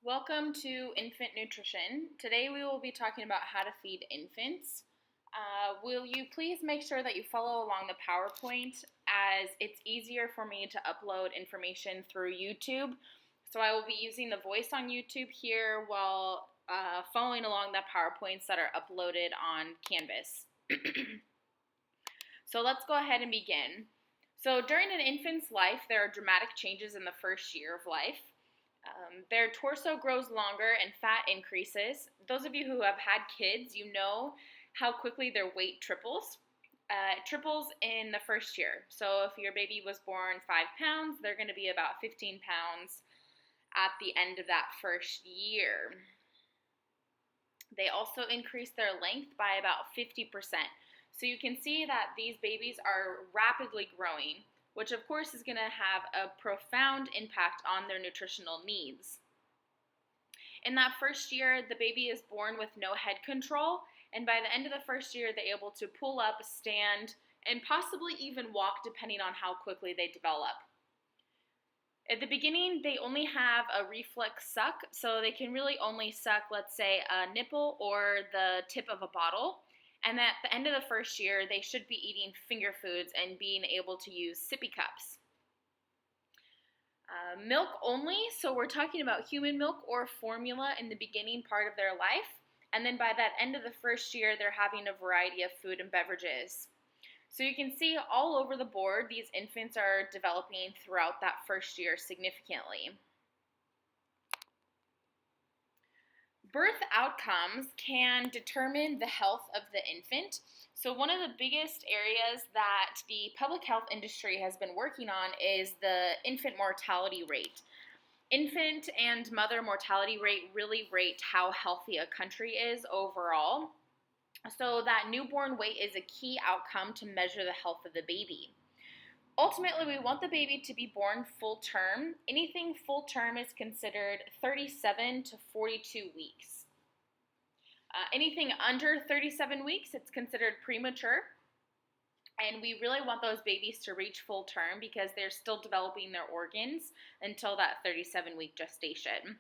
Welcome to Infant Nutrition. Today we will be talking about how to feed infants. Will you please make sure that you follow along the PowerPoint, as it's easier for me to upload information through YouTube. So I will be using the voice on YouTube here while following along the PowerPoints that are uploaded on Canvas. So let's go ahead and begin. So during an infant's life, there are dramatic changes in the first year of life. Their torso grows longer and fat increases. Those of you who have had kids, you know how quickly their weight triples. It triples in the first year. So if your baby was born 5 pounds, they're going to be about 15 pounds at the end of that first year. They also increase their length by about 50%. So you can see that these babies are rapidly growing, which of course is going to have a profound impact on their nutritional needs. In that first year, the baby is born with no head control, and by the end of the first year, they're able to pull up, stand, and possibly even walk depending on how quickly they develop. At the beginning, they only have a reflex suck, so they can really only suck, let's say, a nipple or the tip of a bottle. And at the end of the first year, they should be eating finger foods and being able to use sippy cups. Milk only, so we're talking about human milk or formula in the beginning part of their life. And then by that end of the first year, they're having a variety of food and beverages. So you can see all over the board, these infants are developing throughout that first year significantly. Birth outcomes can determine the health of the infant. So one of the biggest areas that the public health industry has been working on is the infant mortality rate. Infant and mother mortality rate really rate how healthy a country is overall. So that newborn weight is a key outcome to measure the health of the baby. Ultimately, we want the baby to be born full term. Anything full term is considered 37 to 42 weeks. Anything under 37 weeks, it's considered premature. And we really want those babies to reach full term because they're still developing their organs until that 37-week gestation.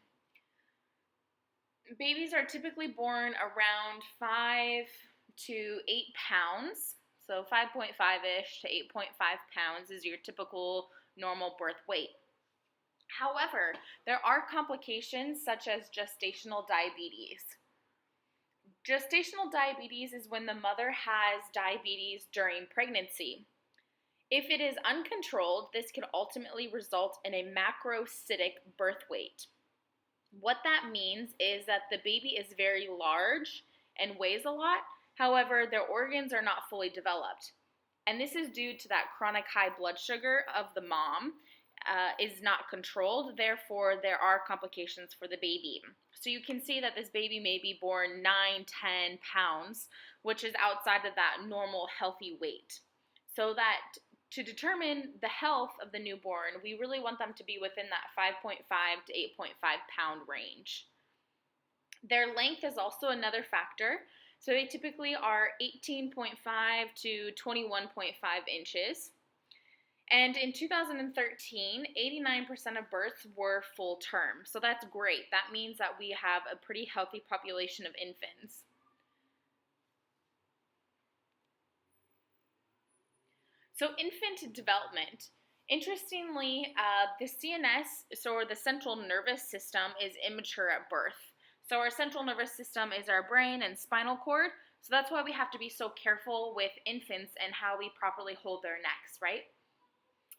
Babies are typically born around 5 to 8 pounds. So 5.5-ish to 8.5 pounds is your typical normal birth weight. However, there are complications such as gestational diabetes. Gestational diabetes is when the mother has diabetes during pregnancy. If it is uncontrolled, this could ultimately result in a macrocytic birth weight. What that means is that the baby is very large and weighs a lot. However, their organs are not fully developed. And this is due to that chronic high blood sugar of the mom is not controlled. Therefore, there are complications for the baby. So you can see that this baby may be born 9-10 pounds, which is outside of that normal healthy weight. So that to determine the health of the newborn, we really want them to be within that 5.5 to 8.5 pound range. Their length is also another factor. So they typically are 18.5 to 21.5 inches. And in 2013, 89% of births were full term. So that's great. That means that we have a pretty healthy population of infants. So infant development. Interestingly, the CNS, or the central nervous system, is immature at birth. So our central nervous system is our brain and spinal cord. So that's why we have to be so careful with infants and how we properly hold their necks, right?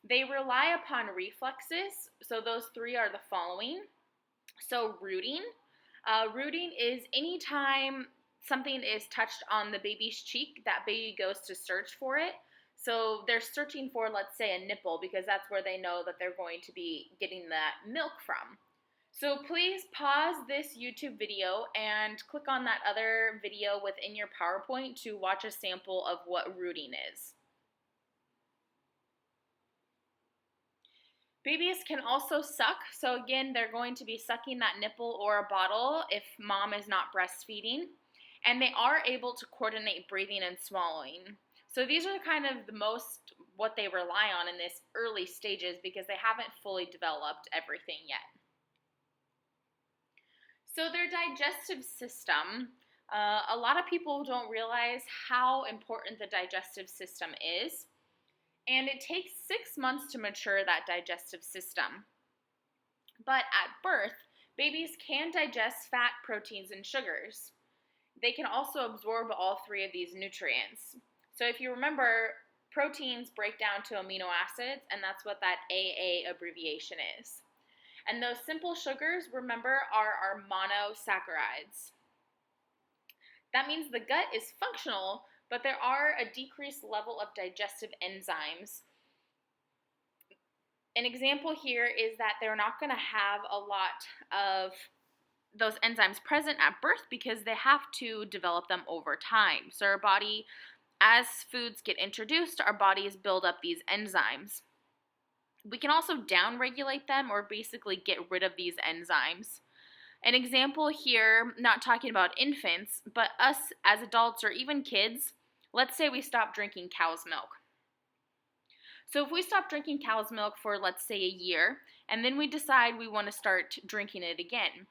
They rely upon reflexes. So those three are the following. So rooting. Rooting is anytime something is touched on the baby's cheek, that baby goes to search for it. So they're searching for, let's say, a nipple because that's where they know that they're going to be getting that milk from. So please pause this YouTube video and click on that other video within your PowerPoint to watch a sample of what rooting is. Babies can also suck. So again, they're going to be sucking that nipple or a bottle if mom is not breastfeeding. And they are able to coordinate breathing and swallowing. So these are kind of the most what they rely on in this early stages because they haven't fully developed everything yet. So their digestive system, a lot of people don't realize how important the digestive system is, and it takes 6 months to mature that digestive system. But at birth, babies can digest fat, proteins, and sugars. They can also absorb all three of these nutrients. So if you remember, proteins break down to amino acids, and that's what that AA abbreviation is. And those simple sugars, remember, are our monosaccharides. That means the gut is functional, but there are a decreased level of digestive enzymes. An example here is that they're not going to have a lot of those enzymes present at birth because they have to develop them over time. So our body, as foods get introduced, our bodies build up these enzymes. We can also downregulate them or basically get rid of these enzymes. An example here, not talking about infants, but us as adults or even kids, let's say we stop drinking cow's milk. So if we stop drinking cow's milk for, let's say, a year, and then we decide we want to start drinking it again,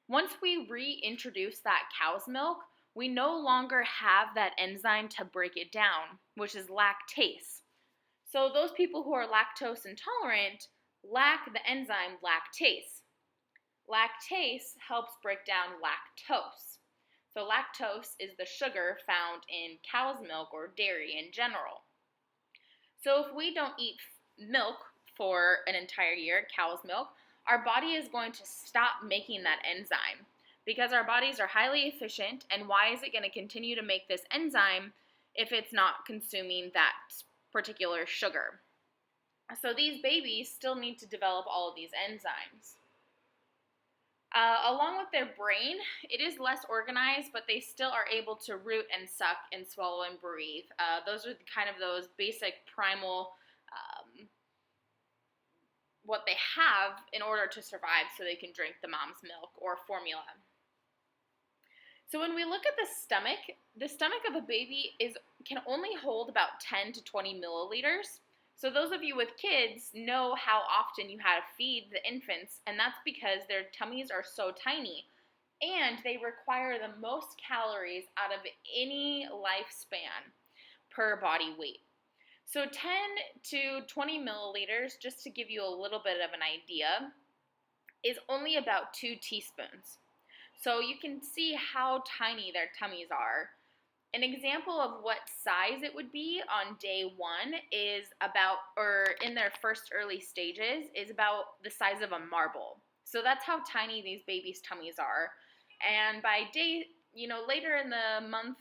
once we reintroduce that cow's milk, we no longer have that enzyme to break it down, which is lactase. So those people who are lactose intolerant lack the enzyme lactase. Lactase helps break down lactose. So lactose is the sugar found in cow's milk or dairy in general. So if we don't eat milk for an entire year, cow's milk, our body is going to stop making that enzyme because our bodies are highly efficient, and why is it going to continue to make this enzyme if it's not consuming that particular sugar? So these babies still need to develop all of these enzymes. Along with their brain, it is less organized, but they still are able to root and suck and swallow and breathe. Those are kind of those basic primal what they have in order to survive so they can drink the mom's milk or formula. So when we look at the stomach of a baby can only hold about 10 to 20 milliliters. So those of you with kids know how often you have to feed the infants, and that's because their tummies are so tiny, and they require the most calories out of any lifespan per body weight. So 10 to 20 milliliters, just to give you a little bit of an idea, is only about 2 teaspoons. So you can see how tiny their tummies are. An example of what size it would be on day 1 is about, or in their first early stages, is about the size of a marble. So that's how tiny these babies' tummies are. And by day, later in the month,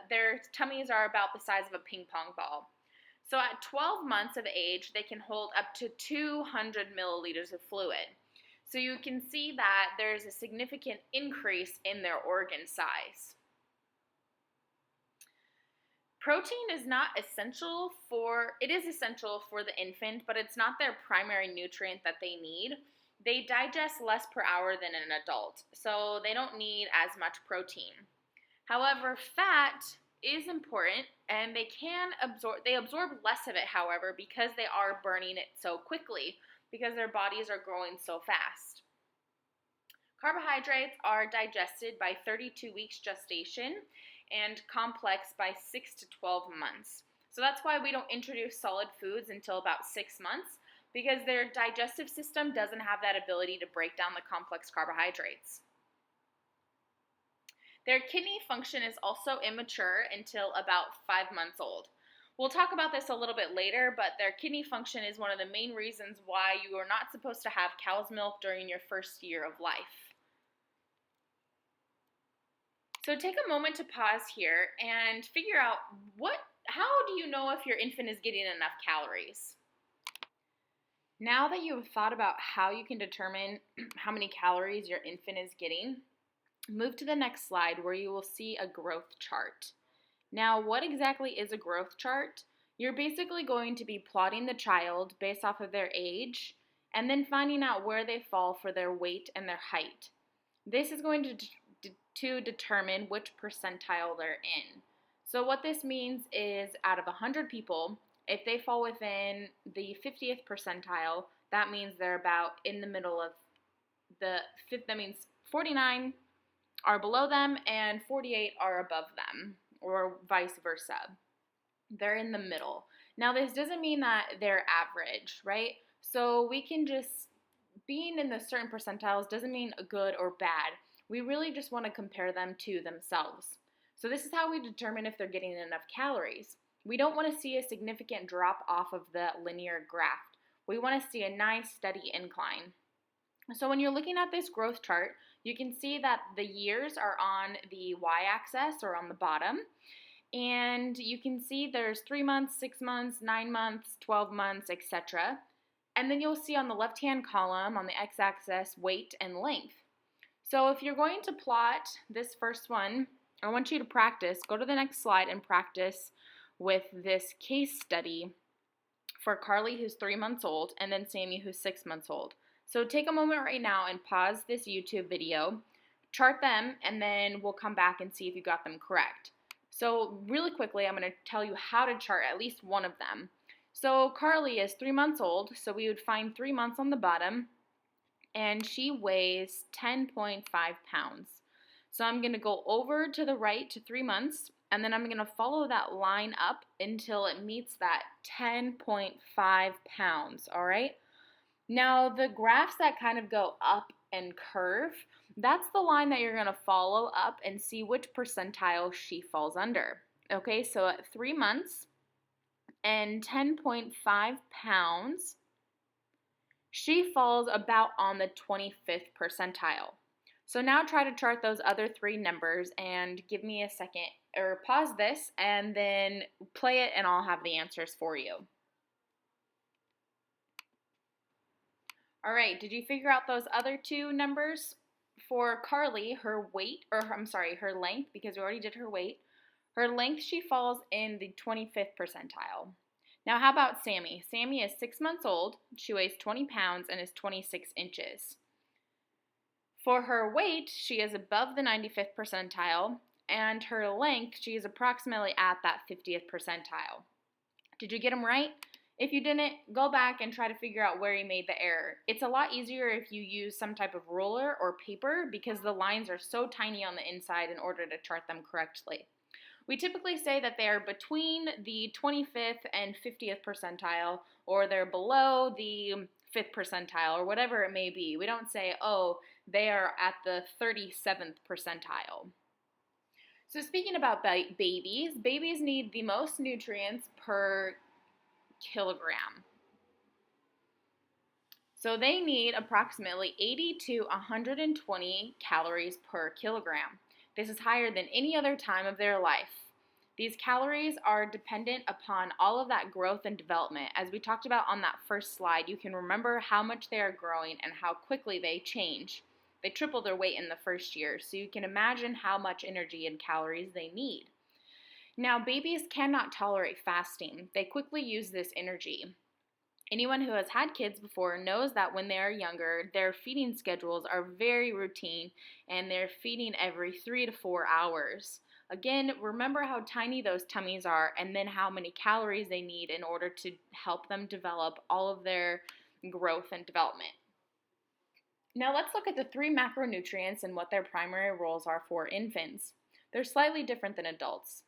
their tummies are about the size of a ping pong ball. So at 12 months of age, they can hold up to 200 milliliters of fluid. So you can see that there's a significant increase in their organ size. Protein is not essential it is essential for the infant, but it's not their primary nutrient that they need. They digest less per hour than an adult, so they don't need as much protein. However, fat is important, and they absorb less of it, however, because they are burning it so quickly, because their bodies are growing so fast. Carbohydrates are digested by 32 weeks gestation and complex by 6 to 12 months. So that's why we don't introduce solid foods until about 6 months, because their digestive system doesn't have that ability to break down the complex carbohydrates. Their kidney function is also immature until about 5 months old. We'll talk about this a little bit later, but their kidney function is one of the main reasons why you are not supposed to have cow's milk during your first year of life. So take a moment to pause here and figure out how do you know if your infant is getting enough calories? Now that you have thought about how you can determine how many calories your infant is getting, move to the next slide where you will see a growth chart. Now, what exactly is a growth chart? You're basically going to be plotting the child based off of their age and then finding out where they fall for their weight and their height. This is going to determine which percentile they're in. So what this means is out of 100 people, if they fall within the 50th percentile, that means they're about in the middle of that means 49 are below them and 48 are above them, or vice versa. They're in the middle. Now, this doesn't mean that they're average, right? So we can just, being in the certain percentiles doesn't mean good or bad. We really just want to compare them to themselves. So this is how we determine if they're getting enough calories. We don't want to see a significant drop off of the linear graph. We want to see a nice steady incline. So when you're looking at this growth chart, you can see that the years are on the y-axis or on the bottom. And you can see there's 3 months, 6 months, 9 months, 12 months, etc. And then you'll see on the left-hand column, on the x-axis, weight and length. So if you're going to plot this first one, I want you to practice. Go to the next slide and practice with this case study for Carly, who's 3 months old, and then Sammy, who's 6 months old. So take a moment right now and pause this YouTube video, chart them, and then we'll come back and see if you got them correct. So really quickly, I'm going to tell you how to chart at least one of them. So Carly is 3 months old, so we would find 3 months on the bottom, and she weighs 10.5 pounds. So I'm going to go over to the right to 3 months, and then I'm going to follow that line up until it meets that 10.5 pounds, all right? Now, the graphs that kind of go up and curve, that's the line that you're going to follow up and see which percentile she falls under. Okay, so at 3 months and 10.5 pounds, she falls about on the 25th percentile. So now try to chart those other 3 numbers and give me a second, or pause this and then play it and I'll have the answers for you. All right, did you figure out those other 2 numbers? For Carly, her weight, or I'm sorry, her length, because we already did her weight. Her length, she falls in the 25th percentile. Now, how about Sammy? Sammy is 6 months old. She weighs 20 pounds and is 26 inches. For her weight, she is above the 95th percentile, and her length, she is approximately at that 50th percentile. Did you get them right? If you didn't, go back and try to figure out where you made the error. It's a lot easier if you use some type of ruler or paper because the lines are so tiny on the inside in order to chart them correctly. We typically say that they are between the 25th and 50th percentile, or they're below the 5th percentile, or whatever it may be. We don't say, oh, they are at the 37th percentile. So speaking about babies need the most nutrients per kilogram. So they need approximately 80 to 120 calories per kilogram. This is higher than any other time of their life. These calories are dependent upon all of that growth and development. As we talked about on that first slide, you can remember how much they are growing and how quickly they change. They triple their weight in the first year, so you can imagine how much energy and calories they need. Now, babies cannot tolerate fasting. They quickly use this energy. Anyone who has had kids before knows that when they are younger, their feeding schedules are very routine and they're feeding every 3 to 4 hours. Again, remember how tiny those tummies are and then how many calories they need in order to help them develop all of their growth and development. Now let's look at the 3 macronutrients and what their primary roles are for infants. They're slightly different than adults.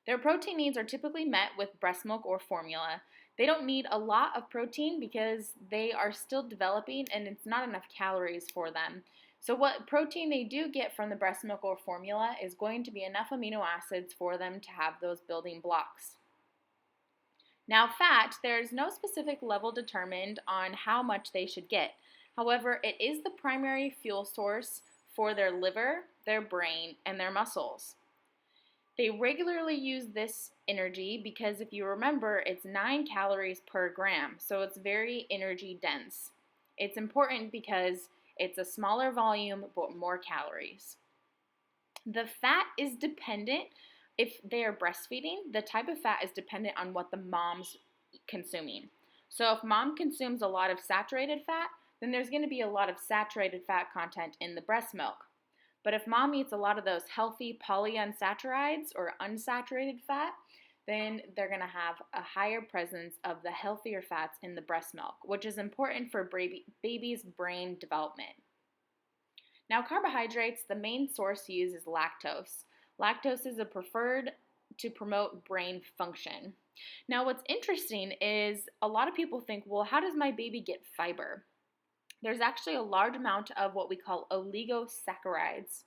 Their protein needs are typically met with breast milk or formula. They don't need a lot of protein because they are still developing and it's not enough calories for them. So what protein they do get from the breast milk or formula is going to be enough amino acids for them to have those building blocks. Now fat, there's no specific level determined on how much they should get. However, it is the primary fuel source for their liver, their brain, and their muscles. They regularly use this energy because if you remember, it's 9 calories per gram, so it's very energy dense. It's important because it's a smaller volume but more calories. The fat is dependent, if they are breastfeeding, the type of fat is dependent on what the mom's consuming. So if mom consumes a lot of saturated fat, then there's going to be a lot of saturated fat content in the breast milk. But if mom eats a lot of those healthy polyunsaturides or unsaturated fat, then they're going to have a higher presence of the healthier fats in the breast milk, which is important for baby's brain development. Now, carbohydrates, the main source used is lactose. Lactose is preferred to promote brain function. Now, what's interesting is a lot of people think, well, how does my baby get fiber? There's actually a large amount of what we call oligosaccharides.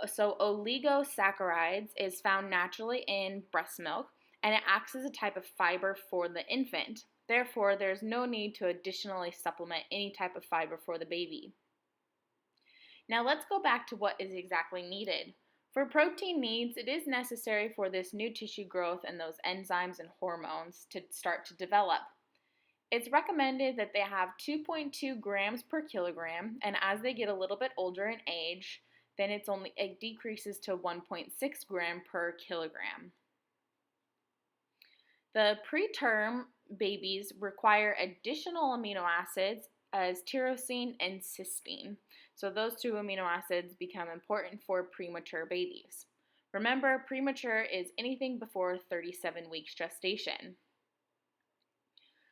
So, oligosaccharides is found naturally in breast milk, and it acts as a type of fiber for the infant. Therefore, there's no need to additionally supplement any type of fiber for the baby. Now let's go back to what is exactly needed. For protein needs, it is necessary for this new tissue growth and those enzymes and hormones to start to develop. It's recommended that they have 2.2 grams per kilogram, and as they get a little bit older in age, then it decreases to 1.6 gram per kilogram. The preterm babies require additional amino acids as tyrosine and cysteine. So those two amino acids become important for premature babies. Remember, premature is anything before 37 weeks gestation.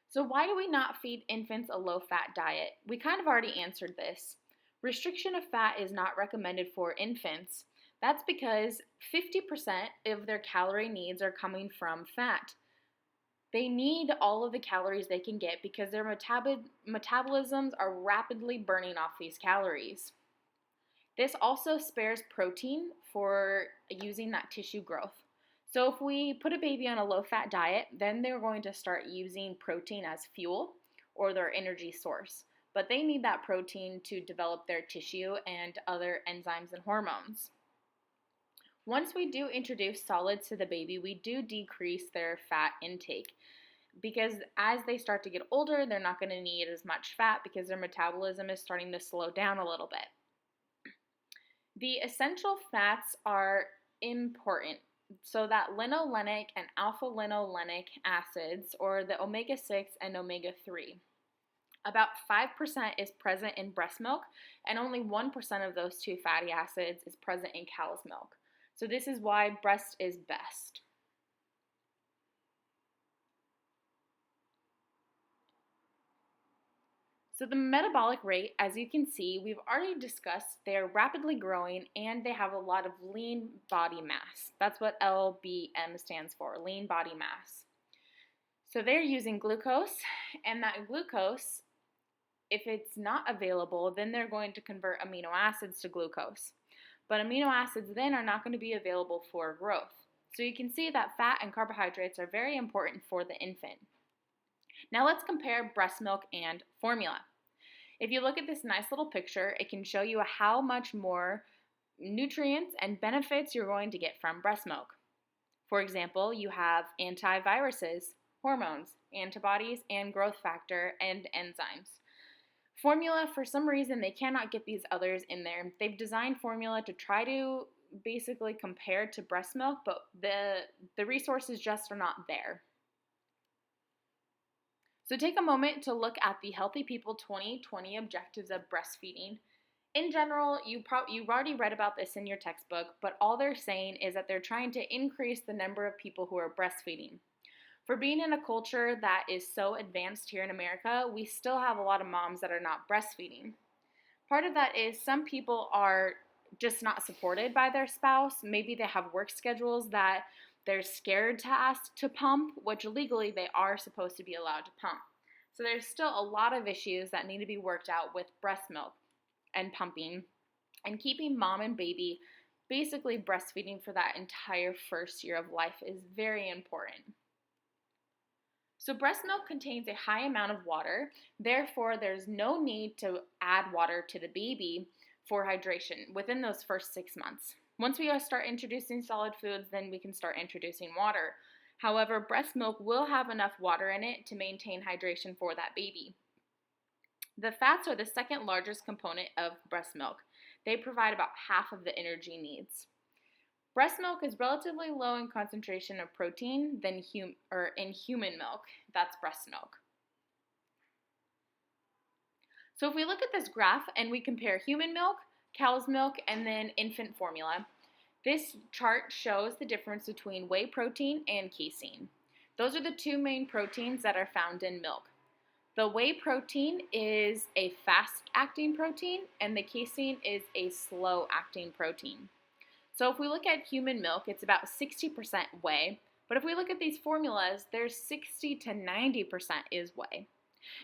So why do we not feed infants a low-fat diet? We kind of already answered this. Restriction of fat is not recommended for infants. That's because 50% of their calorie needs are coming from fat. They need all of the calories they can get because their metabolisms are rapidly burning off these calories. This also spares protein for using that tissue growth. So if we put a baby on a low-fat diet, then they're going to start using protein as fuel or their energy source. But they need that protein to develop their tissue and other enzymes and hormones. Once we do introduce solids to the baby, we do decrease their fat intake because as they start to get older, they're not going to need as much fat because their metabolism is starting to slow down a little bit. The essential fats are important, so that linolenic and alpha-linolenic acids, or the omega-6 and omega-3. About 5% is present in breast milk, and only 1% of those two fatty acids is present in cow's milk. So this is why breast is best. So the metabolic rate, as you can see, we've already discussed, they're rapidly growing and they have a lot of lean body mass. That's what LBM stands for, lean body mass. So they're using glucose, and that glucose, if it's not available, then they're going to convert amino acids to glucose. But amino acids then are not going to be available for growth. So you can see that fat and carbohydrates are very important for the infant. Now let's compare breast milk and formula. If you look at this nice little picture, it can show you how much more nutrients and benefits you're going to get from breast milk. For example, you have antiviruses, hormones, antibodies, and growth factor and enzymes. Formula, for some reason, they cannot get these others in there. They've designed formula to try to basically compare to breast milk, but the resources just are not there. So take a moment to look at the Healthy People 2020 objectives of breastfeeding. In general, you've already read about this in your textbook, but all they're saying is that they're trying to increase the number of people who are breastfeeding. For being in a culture that is so advanced here in America, we still have a lot of moms that are not breastfeeding. Part of that is some people are just not supported by their spouse. Maybe they have work schedules that they're scared to ask to pump, which legally they are supposed to be allowed to pump. So there's still a lot of issues that need to be worked out with breast milk and pumping, and keeping mom and baby basically breastfeeding for that entire first year of life is very important. So breast milk contains a high amount of water, therefore there's no need to add water to the baby for hydration within those first 6 months. Once we start introducing solid foods, then we can start introducing water. However, breast milk will have enough water in it to maintain hydration for that baby. The fats are the second largest component of breast milk. They provide about half of the energy needs. Breast milk is relatively low in concentration of protein than in human milk. That's breast milk. So if we look at this graph and we compare human milk, cow's milk, and then infant formula, this chart shows the difference between whey protein and casein. Those are the two main proteins that are found in milk. The whey protein is a fast-acting protein, and the casein is a slow-acting protein. So if we look at human milk, it's about 60% whey, but if we look at these formulas, there's 60 to 90% is whey.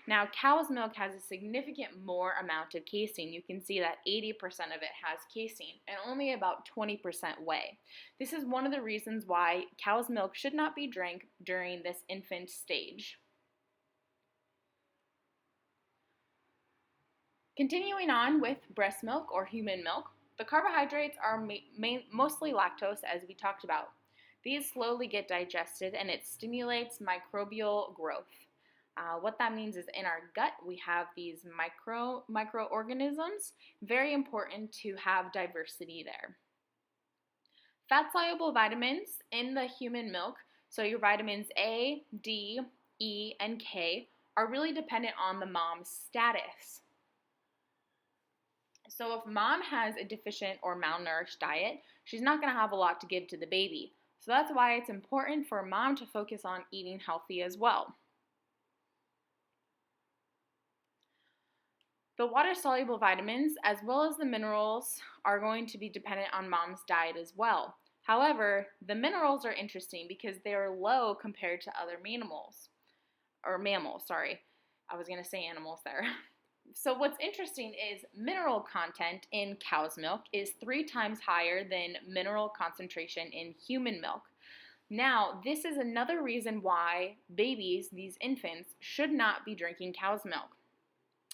Now, cow's milk has a significant more amount of casein. You can see that 80% of it has casein and only about 20% whey. This is one of the reasons why cow's milk should not be drank during this infant stage. Continuing on with breast milk or human milk, the carbohydrates are mostly lactose, as we talked about. These slowly get digested and it stimulates microbial growth. What that means is in our gut we have these microorganisms. Very important to have diversity there. Fat-soluble vitamins in the human milk, so your vitamins A, D, E, and K, are really dependent on the mom's status. So if mom has a deficient or malnourished diet, she's not going to have a lot to give to the baby. So that's why it's important for mom to focus on eating healthy as well. The water-soluble vitamins, as well as the minerals, are going to be dependent on mom's diet as well. However, the minerals are interesting because they are low compared to other mammals. I was going to say animals there. So what's interesting is mineral content in cow's milk is 3 times higher than mineral concentration in human milk. Now, this is another reason why babies, these infants, should not be drinking cow's milk.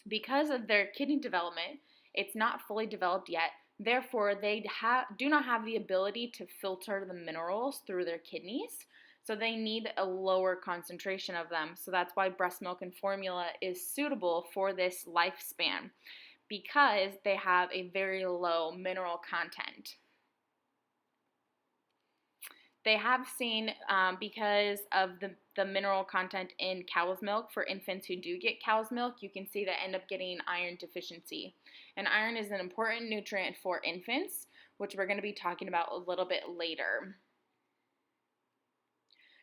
Because of their kidney development, it's not fully developed yet. Therefore, they do not have the ability to filter the minerals through their kidneys. So they need a lower concentration of them. So that's why breast milk and formula is suitable for this lifespan, because they have a very low mineral content. They have seen, because of the mineral content in cow's milk, for infants who do get cow's milk, you can see they end up getting iron deficiency. And iron is an important nutrient for infants, which we're going to be talking about a little bit later.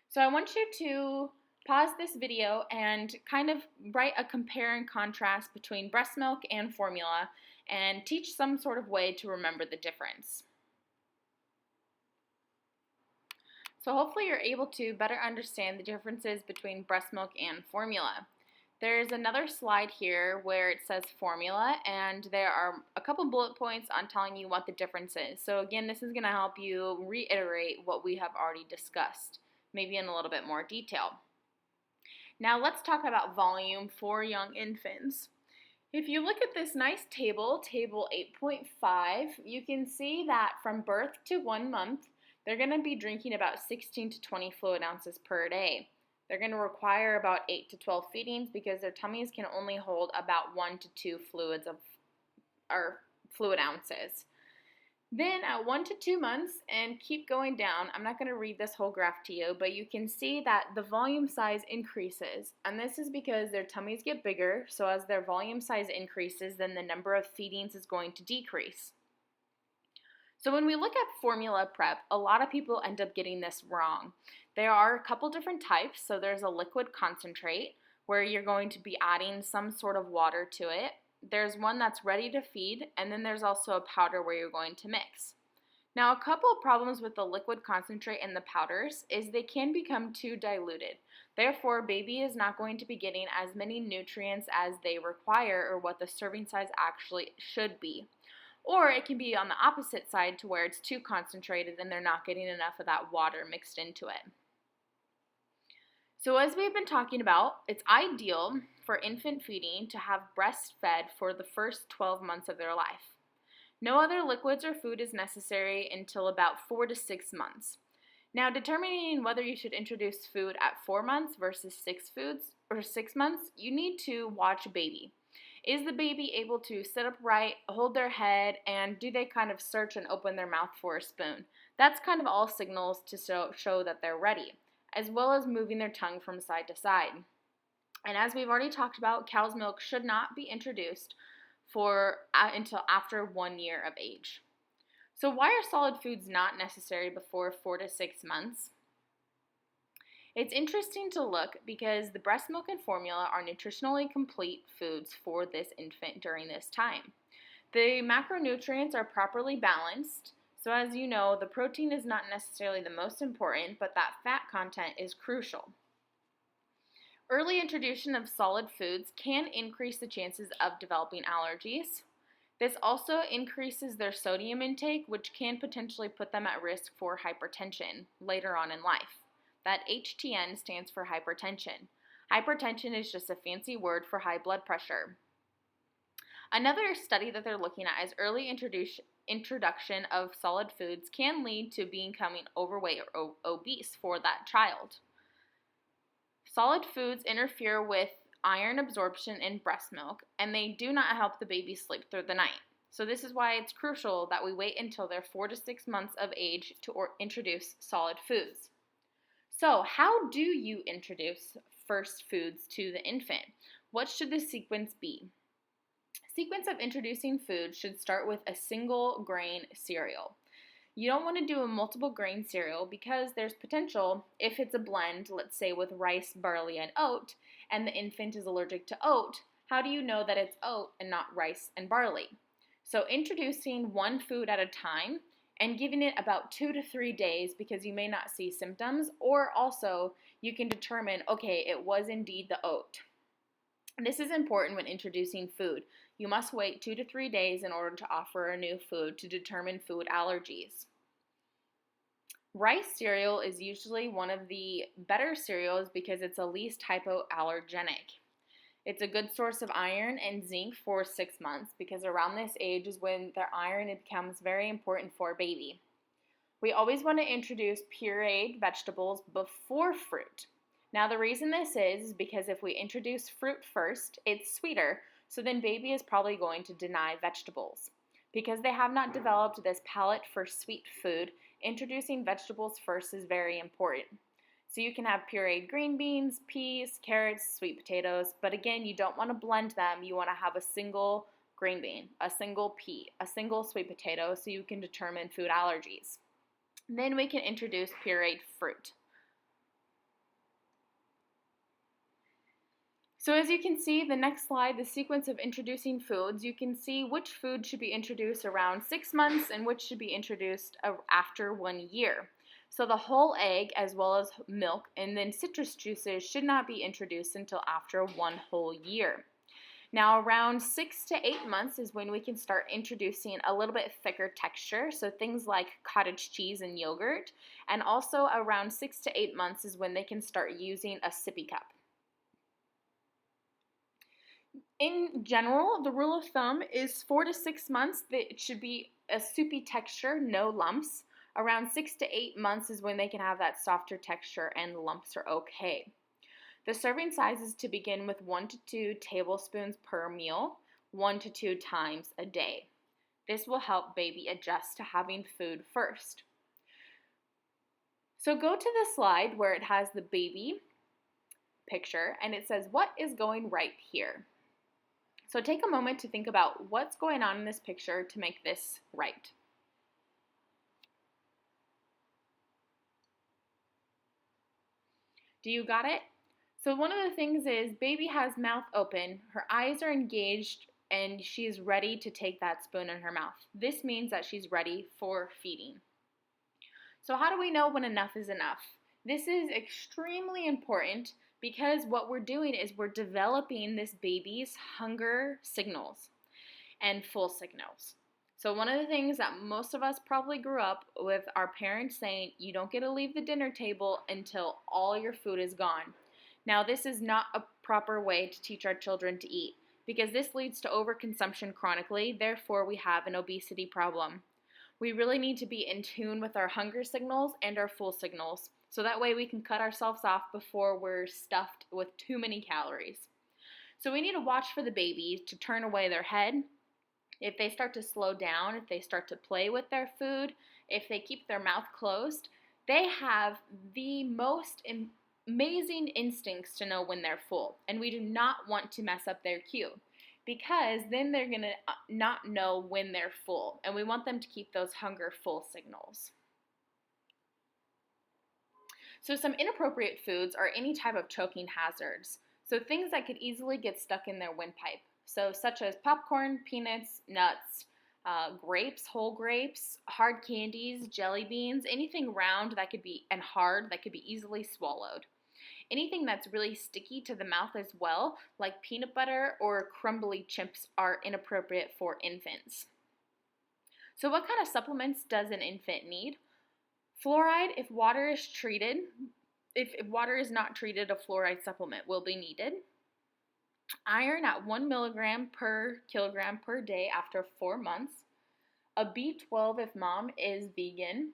So I want you to pause this video and kind of write a compare and contrast between breast milk and formula and teach some sort of way to remember the difference. So hopefully you're able to better understand the differences between breast milk and formula. There's another slide here where it says formula, and there are a couple bullet points on telling you what the difference is. So again, this is going to help you reiterate what we have already discussed, maybe in a little bit more detail. Now let's talk about volume for young infants. If you look at this nice table, table 8.5, you can see that from birth to 1 month, they're going to be drinking about 16 to 20 fluid ounces per day. They're going to require about 8 to 12 feedings because their tummies can only hold about 1 to 2 fluid ounces. Then at 1 to 2 months, and keep going down, I'm not going to read this whole graph to you, but you can see that the volume size increases. And this is because their tummies get bigger, so as their volume size increases, then the number of feedings is going to decrease. So when we look at formula prep, a lot of people end up getting this wrong. There are a couple different types. So there's a liquid concentrate where you're going to be adding some sort of water to it. There's one that's ready to feed, and then there's also a powder where you're going to mix. Now, a couple of problems with the liquid concentrate and the powders is they can become too diluted. Therefore, baby is not going to be getting as many nutrients as they require or what the serving size actually should be. Or it can be on the opposite side to where it's too concentrated and they're not getting enough of that water mixed into it. So as we've been talking about, it's ideal for infant feeding to have breastfed for the first 12 months of their life. No other liquids or food is necessary until about 4 to 6 months. Now, determining whether you should introduce food at 4 months versus 6 months, you need to watch baby. Is the baby able to sit upright, hold their head, and do they kind of search and open their mouth for a spoon? That's kind of all signals to show that they're ready, as well as moving their tongue from side to side. And as we've already talked about, cow's milk should not be introduced until after 1 year of age. So why are solid foods not necessary before 4 to 6 months? It's interesting to look because the breast milk and formula are nutritionally complete foods for this infant during this time. The macronutrients are properly balanced, so as you know, the protein is not necessarily the most important, but that fat content is crucial. Early introduction of solid foods can increase the chances of developing allergies. This also increases their sodium intake, which can potentially put them at risk for hypertension later on in life. That HTN stands for hypertension. Hypertension is just a fancy word for high blood pressure. Another study that they're looking at is early introduction of solid foods can lead to becoming overweight or obese for that child. Solid foods interfere with iron absorption in breast milk, and they do not help the baby sleep through the night. So this is why it's crucial that we wait until they're 4 to 6 months of age to introduce solid foods. So how do you introduce first foods to the infant? What should the sequence be? Sequence of introducing food should start with a single grain cereal. You don't want to do a multiple grain cereal because there's potential, if it's a blend, let's say with rice, barley, and oat, and the infant is allergic to oat, how do you know that it's oat and not rice and barley? So introducing one food at a time and giving it about 2 to 3 days because you may not see symptoms, or also you can determine, okay, it was indeed the oat. This is important when introducing food. You must wait 2 to 3 days in order to offer a new food to determine food allergies. Rice cereal is usually one of the better cereals because it's the least hypoallergenic. It's a good source of iron and zinc for 6 months because around this age is when their iron becomes very important for a baby. We always want to introduce pureed vegetables before fruit. Now the reason this is because if we introduce fruit first, it's sweeter, so then baby is probably going to deny vegetables. Because they have not developed this palate for sweet food, introducing vegetables first is very important. So you can have pureed green beans, peas, carrots, sweet potatoes, but again, you don't want to blend them. You want to have a single green bean, a single pea, a single sweet potato so you can determine food allergies. Then we can introduce pureed fruit. So as you can see, the next slide, the sequence of introducing foods, you can see which food should be introduced around 6 months and which should be introduced after 1 year. So the whole egg as well as milk and then citrus juices should not be introduced until after 1 whole year. Now around 6 to 8 months is when we can start introducing a little bit thicker texture, so things like cottage cheese and yogurt, and also around 6 to 8 months is when they can start using a sippy cup. In general, the rule of thumb is 4 to 6 months that it should be a soupy texture, no lumps. Around 6 to 8 months is when they can have that softer texture and lumps are okay. The serving size is to begin with 1 to 2 tablespoons per meal, 1 to 2 times a day. This will help baby adjust to having food first. So go to the slide where it has the baby picture and it says, what is going right here? So take a moment to think about what's going on in this picture to make this right. Do you got it? So one of the things is baby has mouth open, her eyes are engaged, and she is ready to take that spoon in her mouth. This means that she's ready for feeding. So how do we know when enough is enough? This is extremely important because what we're doing is we're developing this baby's hunger signals and full signals. So one of the things that most of us probably grew up with our parents saying, you don't get to leave the dinner table until all your food is gone. Now this is not a proper way to teach our children to eat because this leads to overconsumption chronically, therefore we have an obesity problem. We really need to be in tune with our hunger signals and our full signals. So that way we can cut ourselves off before we're stuffed with too many calories. So we need to watch for the baby to turn away their head. If they start to slow down, if they start to play with their food, if they keep their mouth closed, they have the most amazing instincts to know when they're full. And we do not want to mess up their cue because then they're going to not know when they're full. And we want them to keep those hunger full signals. So some inappropriate foods are any type of choking hazards. So things that could easily get stuck in their windpipe. So such as popcorn, peanuts, nuts, grapes, whole grapes, hard candies, jelly beans, anything round that could be and hard that could be easily swallowed. Anything that's really sticky to the mouth as well, like peanut butter or crumbly chips, are inappropriate for infants. So what kind of supplements does an infant need? Fluoride, if water is treated, if water is not treated, a fluoride supplement will be needed. Iron at 1 milligram per kilogram per day after 4 months. A B12 if mom is vegan.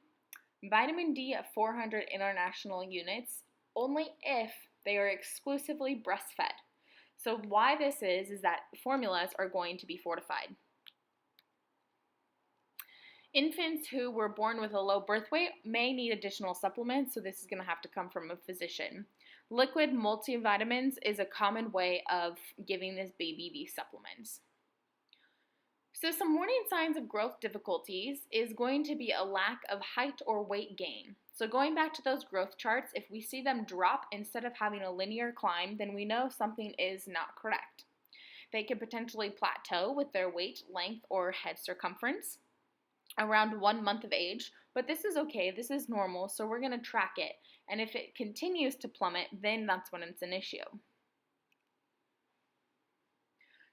Vitamin D at 400 international units, only if they are exclusively breastfed. So why this is that formulas are going to be fortified. Infants who were born with a low birth weight may need additional supplements, so this is going to have to come from a physician. Liquid multivitamins is a common way of giving this baby these supplements. So some warning signs of growth difficulties is going to be a lack of height or weight gain. So going back to those growth charts, if we see them drop instead of having a linear climb, then we know something is not correct. They could potentially plateau with their weight, length, or head circumference around 1 month of age, but this is okay, this is normal, so we're going to track it, and if it continues to plummet, then that's when it's an issue.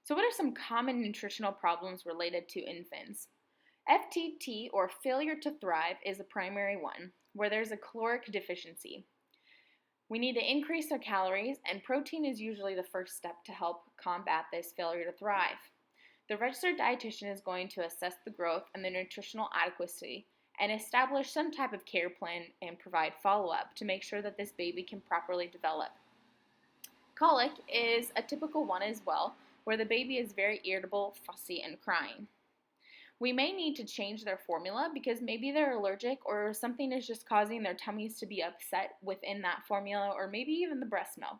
So what are some common nutritional problems related to infants? FTT, or failure to thrive, is a primary one, where there's a caloric deficiency. We need to increase our calories, and protein is usually the first step to help combat this failure to thrive. The registered dietitian is going to assess the growth and the nutritional adequacy and establish some type of care plan and provide follow-up to make sure that this baby can properly develop. Colic is a typical one as well, where the baby is very irritable, fussy, and crying. We may need to change their formula because maybe they're allergic or something is just causing their tummies to be upset within that formula, or maybe even the breast milk.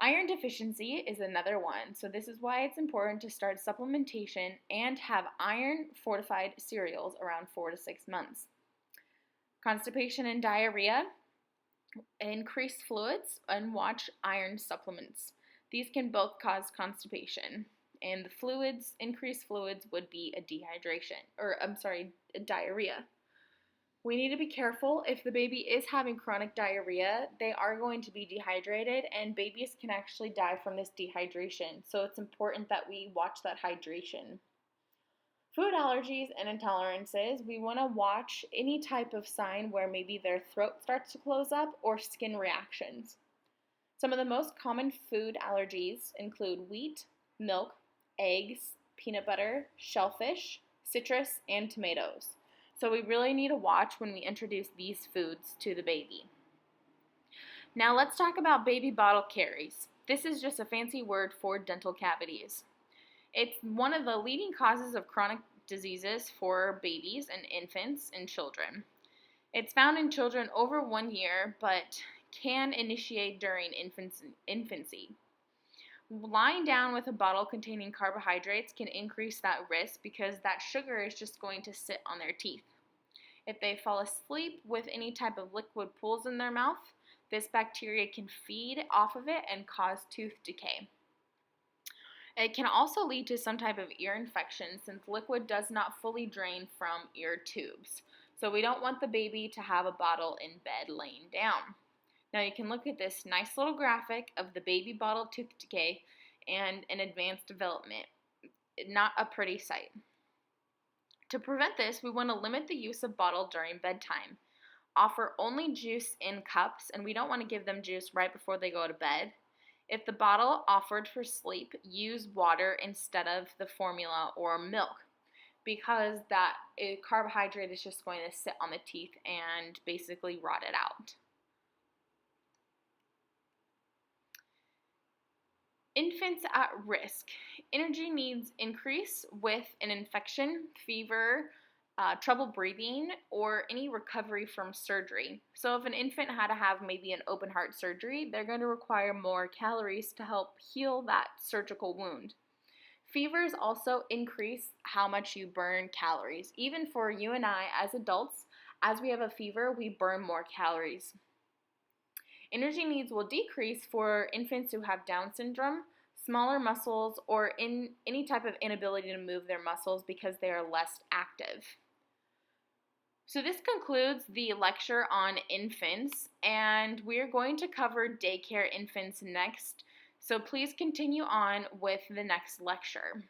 Iron deficiency is another one, so this is why it's important to start supplementation and have iron-fortified cereals around 4 to 6 months. Constipation and diarrhea, increase fluids, and watch iron supplements. These can both cause constipation, and the increased fluids would be a diarrhea. We need to be careful. If the baby is having chronic diarrhea, they are going to be dehydrated, and babies can actually die from this dehydration. So it's important that we watch that hydration. Food allergies and intolerances, we want to watch any type of sign where maybe their throat starts to close up or skin reactions. Some of the most common food allergies include wheat, milk, eggs, peanut butter, shellfish, citrus, and tomatoes. So we really need to watch when we introduce these foods to the baby. Now let's talk about baby bottle caries. This is just a fancy word for dental cavities. It's one of the leading causes of chronic diseases for babies and infants and children. It's found in children over 1 year, but can initiate during infancy. Lying down with a bottle containing carbohydrates can increase that risk because that sugar is just going to sit on their teeth. If they fall asleep with any type of liquid pools in their mouth, this bacteria can feed off of it and cause tooth decay. It can also lead to some type of ear infection since liquid does not fully drain from ear tubes. So we don't want the baby to have a bottle in bed laying down. Now you can look at this nice little graphic of the baby bottle tooth decay and an advanced development. Not a pretty sight. To prevent this, we want to limit the use of bottle during bedtime. Offer only juice in cups, and we don't want to give them juice right before they go to bed. If the bottle offered for sleep, use water instead of the formula or milk, because that carbohydrate is just going to sit on the teeth and basically rot it out. Infants at risk. Energy needs increase with an infection, fever, trouble breathing, or any recovery from surgery. So if an infant had to have maybe an open heart surgery, they're going to require more calories to help heal that surgical wound. Fevers also increase how much you burn calories. Even for you and I as adults, as we have a fever, we burn more calories. Energy needs will decrease for infants who have Down syndrome, smaller muscles, or in any type of inability to move their muscles because they are less active. So this concludes the lecture on infants, and we're going to cover daycare infants next. So please continue on with the next lecture.